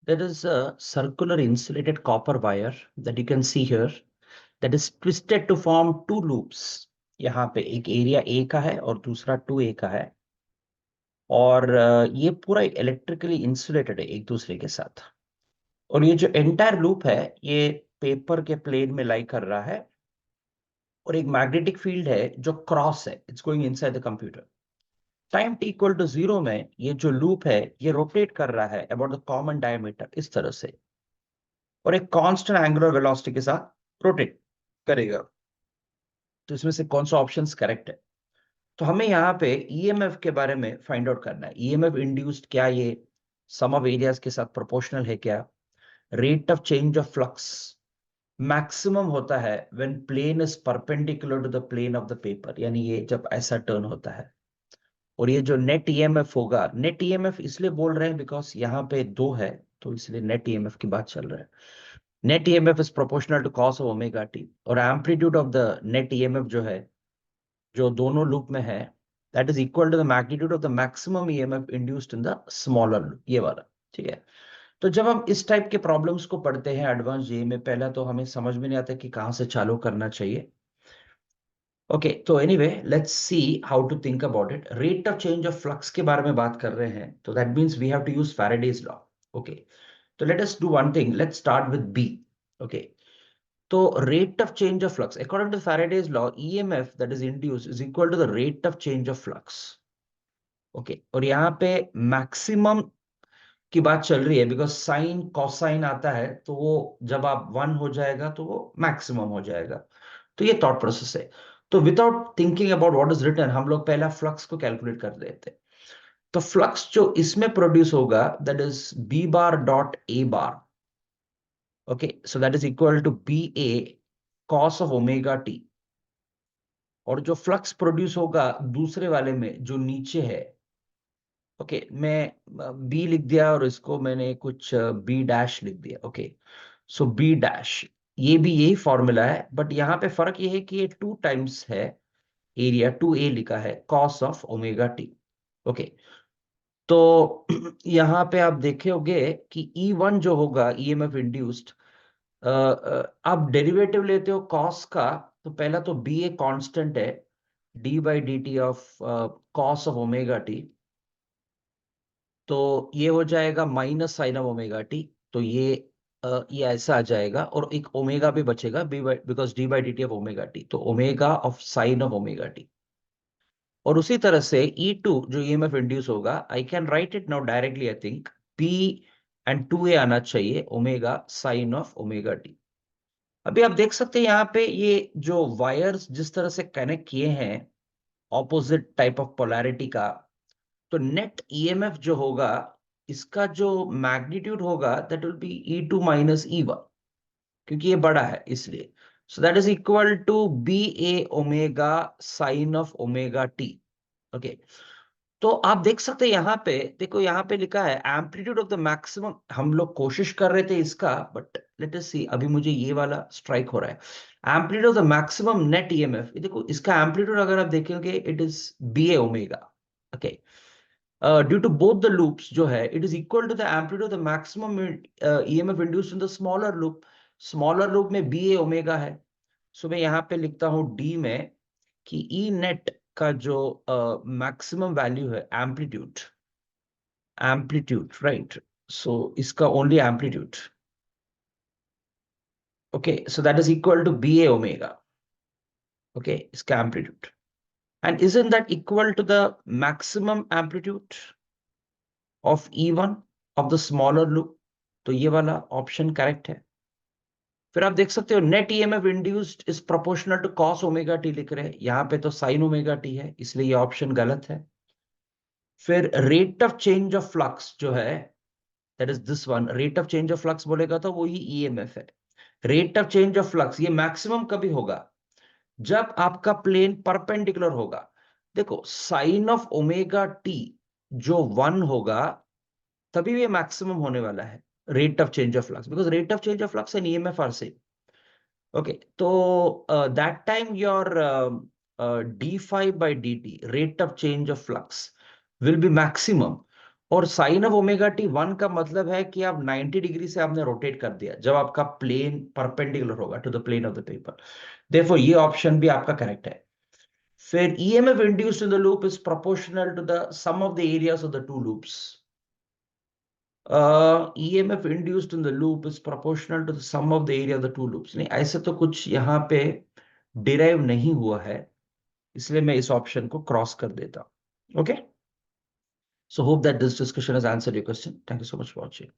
There is a circular insulated copper wire that you can see here that is twisted to form two loops. यहाँ पे एक area A का है और दूसरा 2A का है, और ये पूरा इलेक्ट्रिकली इंसुलेटेड है एक दूसरे के साथ। और ये जो एंटायर लूप है ये पेपर के प्लेन में लाई कर रहा है, और एक मैग्नेटिक फील्ड है जो क्रॉस है, it's going inside the computer. Time t equal to 0 में ये जो लूप है ये रोटेट कर रहा है अबाउट द कॉमन डायमीटर इस तरह से, और एक कांस्टेंट एंगुलर वेलोसिटी के साथ रोटेट करेगा। तो इसमें से कौन सा ऑप्शन करेक्ट है? तो हमें यहाँ पे ईएमएफ के बारे में फाइंड आउट करना है। ईएमएफ इंड्यूस्ड क्या ये सम ऑफ एरियाज के साथ प्रोपोर्शनल है क्या? Rate of change of flux maximum होता है when plane is perpendicular to the plane of the paper, यानी ये जब ऐसा टर्न होता है। और ये जो नेट ईएमएफ होगा, नेट ईएमएफ इसलिए बोल रहे हैं बिकॉज यहाँ पे दो है, तो इसलिए नेट ईएमएफ की बात चल रहा है। Net EMF is proportional to cos of omega T, और amplitude of the net EMF जो है, जो दोनों लूप में है, that is equal to the magnitude of the maximum EMF induced in the smaller loop, ये वाला। ठीक है। तो जब हम इस टाइप के प्रॉब्लम्स को पढ़ते हैं एडवांस जे में, पहला तो हमें समझ में नहीं आता कि कहां से चालू करना चाहिए। ओके, तो anyway let's see how to think about it. Rate of change of flux के बारे में बात कर रहे हैं, तो that means we have to use Faraday's law. Okay, तो let us do one thing, let's start with B. Okay, तो rate of change of flux according to Faraday's law, EMF that is induced is equal to the rate of change of flux. Okay, और यहाँ पे maximum की बात चल रही है because sign cosine आता है, तो वो जब आप 1 हो जाएगा तो वो मैक्सिमम हो जाएगा। तो ये थॉट प्रोसेस है। तो without thinking about what is written, हम लोग पहला फ्लक्स को कैलकुलेट कर लेते हैं। तो फ्लक्स जो इसमें प्रोड्यूस होगा that is b bar dot a bar. Okay, so that is equal to B a cos of omega T. और जो फ्लक्स प्रोड्यूस होगा दूसरे वाले में जो नीचे है, ओके, मैं बी लिख दिया और इसको मैंने कुछ बी डैश लिख दिया। ओके, सो बी डैश, ये भी यही फॉर्मूला है, बट यहाँ पे फर्क ये है कि ये 2 टाइम्स है एरिया, 2A लिखा है cos of omega t. Okay, तो यहाँ पे आप देखे होगे कि E1 जो होगा ईएमएफ इंड्यूस्ड, आप डेरिवेटिव लेते हो कॉस का, तो पहला तो बी ए कांस्टेंट है, d by D T of cos of omega T, तो ये हो जाएगा minus sine of omega T. तो ये ऐसा आ जाएगा, और एक ओमेगा भी बचेगा B by, because D by D T of omega T, तो omega of sine of omega T. और उसी तरह से E2 जो ईएमएफ इंड्यूस होगा, I can write it now directly, I think P and 2A आना चाहिए omega sine of omega T. अभी आप देख सकते हैं यहाँ पे ये जो वायर्स जिस तरह से कनेक्ट किए हैं ऑपोजिट टाइप ऑफ पोलैरिटी का, तो नेट ईएमएफ जो होगा इसका जो मैग्नीट्यूड होगा that will be E2 minus E1, क्योंकि ये बड़ा है इसलिए। So that is equal to B A omega sine of omega t. Okay, तो आप देख सकते हैं यहाँ पे, देखो यहाँ पे लिखा है एम्पलीट्यूड ऑफ द मैक्सिमम। हम लोग कोशिश कर रहे थे इसका, बट लेट अस सी, अभी मुझे ये वाला स्ट्राइक हो रहा है, amplitude of the maximum net EMF. देखो इसका एम्पलीट्यूड अगर आप देखेंगे it is b A omega. Okay, due to both the loops जो है it is equal to the amplitude of the maximum EMF induced in the smaller loop. Smaller loop में b ए omega है। So मैं यहाँ पे लिखता हूँ D में कि ई नेट का जो मैक्सिमम वैल्यू है एम्पलीट्यूड, एम्पलीट्यूड राइट, सो इसका only amplitude. Okay, so that is equal to B A omega. Okay, इसका amplitude, and isn't that equal to the maximum amplitude of E1 of the smaller loop? तो ये वाला option correct है। फिर आप देख सकते हो net EMF induced is proportional to cos omega t लिख रहे हैं, यहाँ पे तो साइन ओमेगा टी है, इसलिए ये ऑप्शन गलत है। फिर rate of change of flux जो है that is this one, rate of change of flux बोलेगा तो वही ईएमएफ है। Rate of change of flux ये मैक्सिमम कभी होगा जब आपका प्लेन परपेंडिकुलर होगा। देखो साइन ऑफ ओमेगा टी जो 1 होगा तभी ये मैक्सिमम होने वाला है rate of change of flux, because rate of change of flux and EMF are same. Okay, तो that time your D five by D T rate of change of flux will be maximum और sine of omega T 1 का मतलब है कि आप 90 degree से आपने rotate कर दिया जब आपका प्लेन परपेंडिकुलर होगा to the plane of the paper. देखो ये ऑप्शन भी आपका करेक्ट है। फिर EMF induced in the loop is proportional to the sum of the areas of the two loops. EMF induced in the loop is proportional to the sum of the area of the two loops। नहीं, ऐसे तो कुछ यहाँ पे derive नहीं हुआ है, इसलिए मैं इस ऑप्शन को क्रॉस कर देता हूं। Okay, so hope that this discussion has answered your question. Thank you so much for watching.